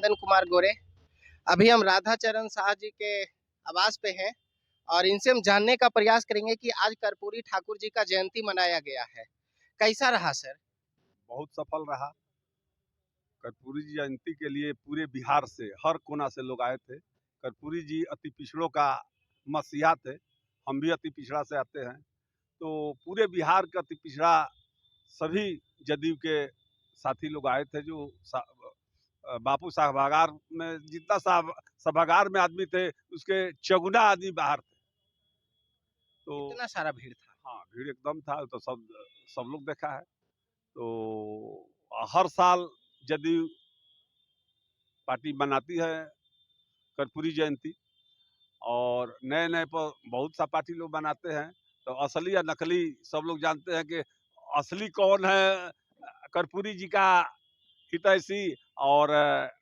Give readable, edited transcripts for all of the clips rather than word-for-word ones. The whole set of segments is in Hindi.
चंदन कुमार गोरे। अभी हम राधाचरण शाह जी के आवास पे हैं और इनसे हम जानने का प्रयास करेंगे कि आज कर्पूरी ठाकुर जी का जयंती मनाया गया है, कैसा रहा सर? बहुत सफल रहा। कर्पूरी जी जयंती के लिए पूरे बिहार से हर कोना से लोग आए थे। कर्पूरी जी अति पिछड़ों का मसीहा थे। हम भी अति पिछड़ा से आते हैं, तो पूरे बिहार का अति पिछड़ा सभी जदयू के साथी लोग आए थे। जो बापू सभागार में जितना सभागार में आदमी थे, उसके चौगुना आदमी बाहर थे। तो इतना सारा भीड़ था? हाँ, भीड़ एकदम था। तो सब लोग देखा है। तो हर साल जदयू पार्टी मनाती है कर्पूरी जयंती, और नए नए पर बहुत सा पार्टी लोग बनाते हैं। तो असली या नकली सब लोग जानते हैं कि असली कौन है कर्पूरी जी का हितैषी, और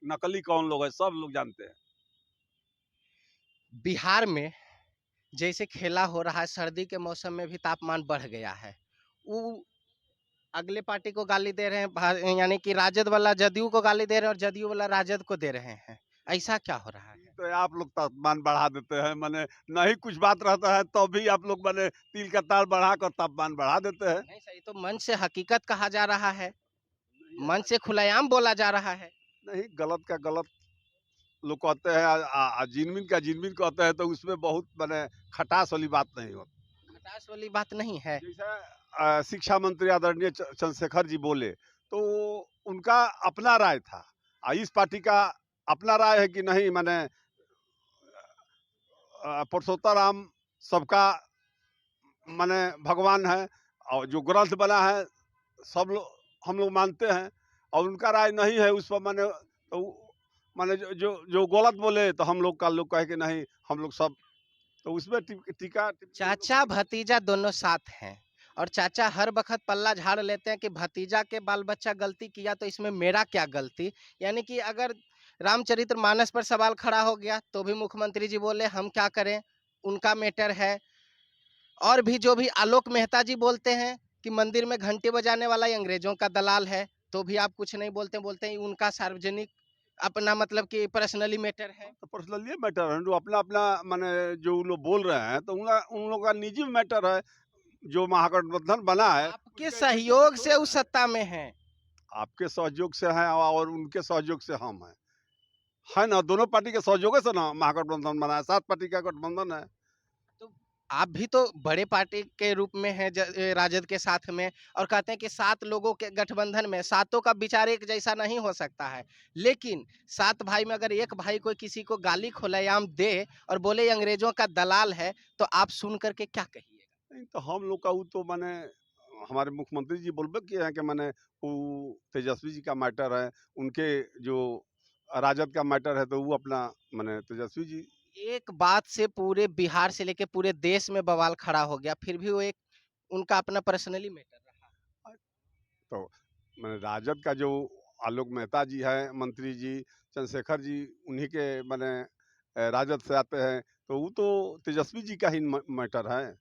नकली कौन लोग है सब लोग जानते हैं। बिहार में जैसे खेला हो रहा है, सर्दी के मौसम में भी तापमान बढ़ गया है। वो अगले पार्टी को गाली दे रहे हैं, यानी कि राजद वाला जदयू को गाली दे रहे हैं और जदयू वाला राजद को दे रहे हैं। ऐसा क्या हो रहा है? तो आप लोग तापमान बढ़ा देते हैं, माने नहीं कुछ बात रहता है तो भी आप लोग माने तिल का ताल बढ़ा कर तापमान बढ़ा देते हैं। नहीं सही, तो मन से हकीकत कहा जा रहा है, मन से खुलेआम बोला जा रहा है। नहीं, गलत का गलत लोग कहते हैं, जिनमिन का जिनमिन कहते हैं, तो उसमें बहुत माने खटास वाली बात नहीं होती। खटास वाली बात नहीं है। जैसा शिक्षा मंत्री आदरणीय चंद्रशेखर जी बोले, तो उनका अपना राय था। इस पार्टी का अपना राय है कि नहीं, माने पुरुषोत्तम राम सबका माने भगवान है, और जो ग्रंथ बना है सब लोग हम लोग मानते हैं। और उनका राय नहीं है उस पर, माने तो माने जो गलत बोले तो हम लोग का लोग कहे कि नहीं, हम लोग सब, तो उसमें टीका चाचा भतीजा दोनों साथ हैं और चाचा हर वक्त पल्ला झाड़ लेते हैं कि भतीजा के बाल बच्चा गलती किया तो इसमें मेरा क्या गलती। यानी कि अगर रामचरितमानस पर सवाल खड़ा हो गया तो भी मुख्यमंत्री जी बोले हम क्या करें, उनका मैटर है। और भी जो भी आलोक मेहता जी बोलते हैं कि मंदिर में घंटी बजाने वाला अंग्रेजों का दलाल है, तो भी आप कुछ नहीं बोलते, बोलते हैं उनका सार्वजनिक अपना मतलब कि पर्सनली मैटर है। तो पर्सनली मैटर है, जो अपना अपना माने जो लोग बोल रहे हैं, तो उन लोगों का निजी मैटर है। जो महागठबंधन बना है, आपके सहयोग से उस सत्ता में है। आपके सहयोग से है और उनके सहयोग से हम हैं, है ना। दोनों पार्टी के सहयोग से ना महागठबंधन बना है, 7 पार्टी का गठबंधन है। तो आप भी तो बड़े पार्टी के रूप में हैं राजद के साथ में, और कहते हैं कि 7 लोगों के गठबंधन में सातों का विचार एक जैसा नहीं हो सकता है। लेकिन 7 भाई में अगर एक भाई कोई किसी को गाली खुलेआम दे और बोले अंग्रेजों का दलाल है, तो आप सुन करके क्या कहिएगा? नहीं, तो हम लोग का वो तो माने हमारे मुख्यमंत्री जी बोलबे किए हैं कि माने वो तेजस्वी जी का मैटर है, उनके जो राजद का मैटर है, तो वो अपना माने तेजस्वी जी। एक बात से पूरे बिहार से लेके पूरे देश में बवाल खड़ा हो गया, फिर भी वो एक उनका अपना पर्सनली मैटर रहा। तो मैंने राजद का जो आलोक मेहता जी है, मंत्री जी चंद्रशेखर जी, उन्हीं के मैंने राजद से आते हैं, तो वो तो तेजस्वी जी का ही मैटर है।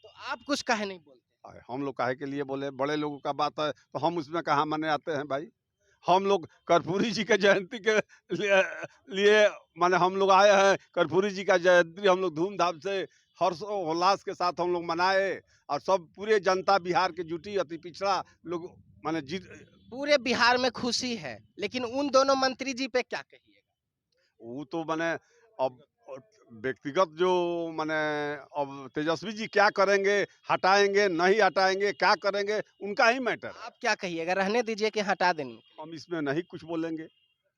तो आप कुछ काहे नहीं बोलते? हम लोग काहे के लिए बोले, बड़े लोगों का बात है तो हम उसमें कहाँ माने आते हैं भाई। हम लोग कर्पूरी जी के जयंती के लिए माने हम लोग आए हैं। कर्पूरी जी का जयंती हम लोग धूमधाम से हर्षोल्लास के साथ हम लोग मनाए, और सब पूरे जनता बिहार के जुटी, अति पिछड़ा लोग माने जीत। पूरे बिहार में खुशी है, लेकिन उन दोनों मंत्री जी पे क्या कहिएगा? वो तो माने अब व्यक्तिगत जो माने अब तेजस्वी जी क्या करेंगे, हटाएंगे नहीं हटाएंगे, क्या करेंगे, उनका ही मैटर है। आप क्या कहिएगा? रहने दीजिए कि हटा देंगे? हम इसमें नहीं कुछ बोलेंगे।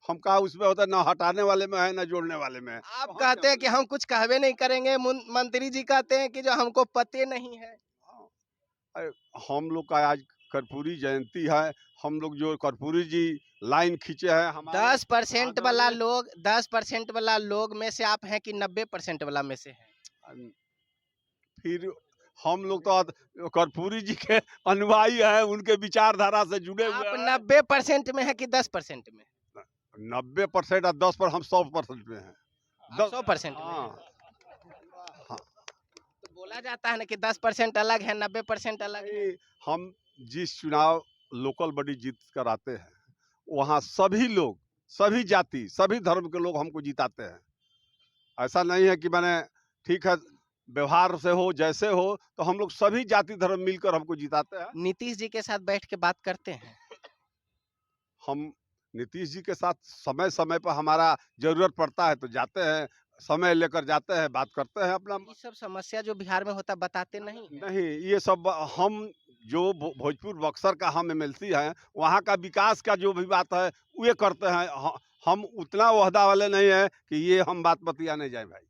हम कहा उसमें होता है, ना हटाने वाले में है ना जोड़ने वाले में है, आप तो हम क्या कहते हैं कि बोलेंगे? हम कुछ कहवे नहीं करेंगे, मंत्री जी कहते हैं कि जो हमको पते नहीं है। हाँ, हम लोग का आज कर्पूरी जयंती है। हम लोग जो कर्पूरी जी लाइन खींचे हैं हमारे 10% वाला आदरणीय, लोग 10% वाला लोग में से आप हैं कि 90% वाला में से हैं? फिर हम लोग तो कर्पूरी जी के अनुयायी हैं, उनके विचारधारा से जुड़े आप हुए हैं। 90% में है कि 10% में? 90% और 10% हम 100% में हैं। आप 100% में हाँ, हैं। हाँ। तो बोला जाता है ना कि 10% अलग है, 90% अलग है। हम जिस चुनाव लोकल बॉडी जीत कर आते हैं, वहाँ सभी लोग सभी जाति, सभी धर्म के लोग हमको जिताते हैं। ऐसा नहीं है कि मैंने ठीक है व्यवहार से हो जैसे हो, तो हम लोग सभी जाति धर्म मिलकर हमको जिताते हैं। नीतीश जी के साथ बैठ के बात करते हैं? हम नीतीश जी के साथ समय-समय पर हमारा ज़रूरत पड़ता है तो जाते हैं, समय लेकर जाते हैं, बात करते हैं अपना। ये सब समस्या जो बिहार में होता बताते नहीं हैं? नहीं, ये सब हम जो भोजपुर बक्सर का हम एमएलसी हैं, वहाँ का विकास का जो भी बात है, वो करते हैं। हम उतना ओहदा वाले नहीं हैं कि ये हम बात बतियाने जाएँ भाई।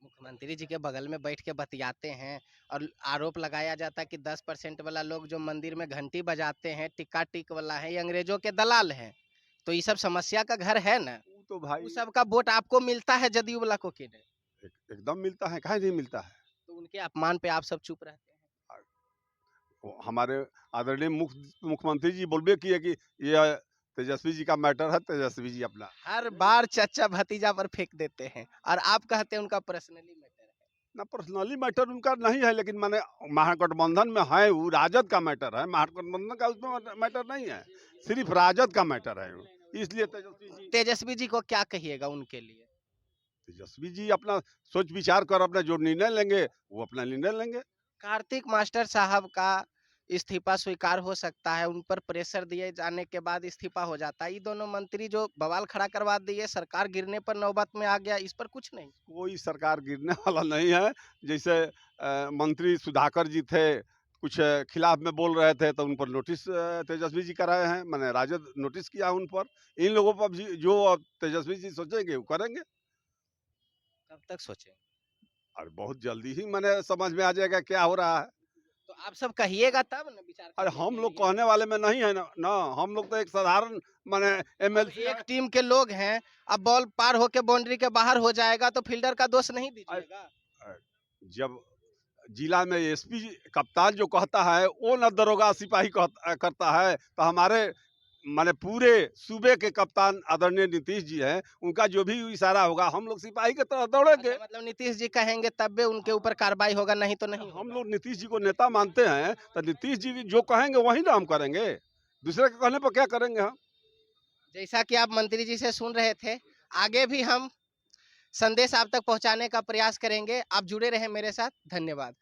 मुख्यमंत्री जी के बगल में बैठ के बतियाते हैं और आरोप लगाया जाता है कि 10% वाला लोग जो मंदिर में घंटी बजाते हैं, टिक्का टिक वाला है, ये अंग्रेजों के दलाल हैं। तो ये सब समस्या का घर है ना? वो तो भाई उस सब का वोट आपको मिलता है जदयू वाला को कि नहीं? एकदम मिलता है, काहे नहीं मिलता है। तो उनके अपमान पे आप सब चुप रहते हैं। वो हमारे आदरणीय मुख्यमंत्री जी बोलबे किए कि ये तेजस्वी जी का मैटर है, तेजस्वी जी अपना। हर बार चचा भतीजा पर फेंक देते हैं और आप कहते हैं उनका पर्सनली मैटर है। ना पर्सनली मैटर उनका नहीं है, लेकिन माने महागठबंधन में है, वो राजद का मैटर है। महागठबंधन का उसमें मैटर नहीं है, सिर्फ राजद का मैटर है वो। इसलिए तेजस्वी जी को क्या कहिएगा उनके लिए? तेजस्वी जी अपना सोच विचार कर अपना जो निर्णय लेंगे, वो अपना निर्णय लेंगे। कार्तिक मास्टर साहब का इस्तीफा स्वीकार हो सकता है, उन पर प्रेशर दिए जाने के बाद इस्तीफा हो जाता है। ये दोनों मंत्री जो बवाल खड़ा करवा दिए, सरकार गिरने पर नौबत में आ गया, इस पर कुछ नहीं? कोई सरकार गिरने वाला नहीं है। जैसे मंत्री सुधाकर जी थे, कुछ खिलाफ में बोल रहे थे तो उन पर नोटिस तेजस्वी जी कराए हैं, मैंने राजद नोटिस किया उन पर। इन लोगों पर भी जो अब तेजस्वी जी सोचेंगे वो करेंगे। कब तक सोचे? और बहुत जल्दी ही मैंने समझ में आ जाएगा क्या हो रहा है। तो आप सब कहिएगा तब ना विचार अरे करने हम के लोग लिए। कहने वाले में नहीं है ना, हम लोग तो एक साधारण माने अब एमएलसी एक टीम के लोग हैं, अब बॉल पार होके बाउंड्री के बाहर हो जाएगा तो फील्डर का दोष नहीं दीजिएगा। जब जिला में एसपी कप्तान जो कहता है वो न दरोगा सिपाही करता है, तो हमारे माने पूरे सूबे के कप्तान आदरणीय नीतीश जी हैं, उनका जो भी इशारा होगा हम लोग सिपाही की तरह दौड़ेंगे। अच्छा, मतलब नीतीश जी कहेंगे तब भी उनके ऊपर कार्रवाई होगा, नहीं तो नहीं हम होगा। लोग नीतीश जी को नेता मानते हैं, तो नीतीश जी जो कहेंगे वही ना हम करेंगे। दूसरे के कहने पर क्या करेंगे हम। जैसा कि आप मंत्री जी से सुन रहे थे, आगे भी हम संदेश आप तक पहुंचाने का प्रयास करेंगे। आप जुड़े रहें मेरे साथ। धन्यवाद।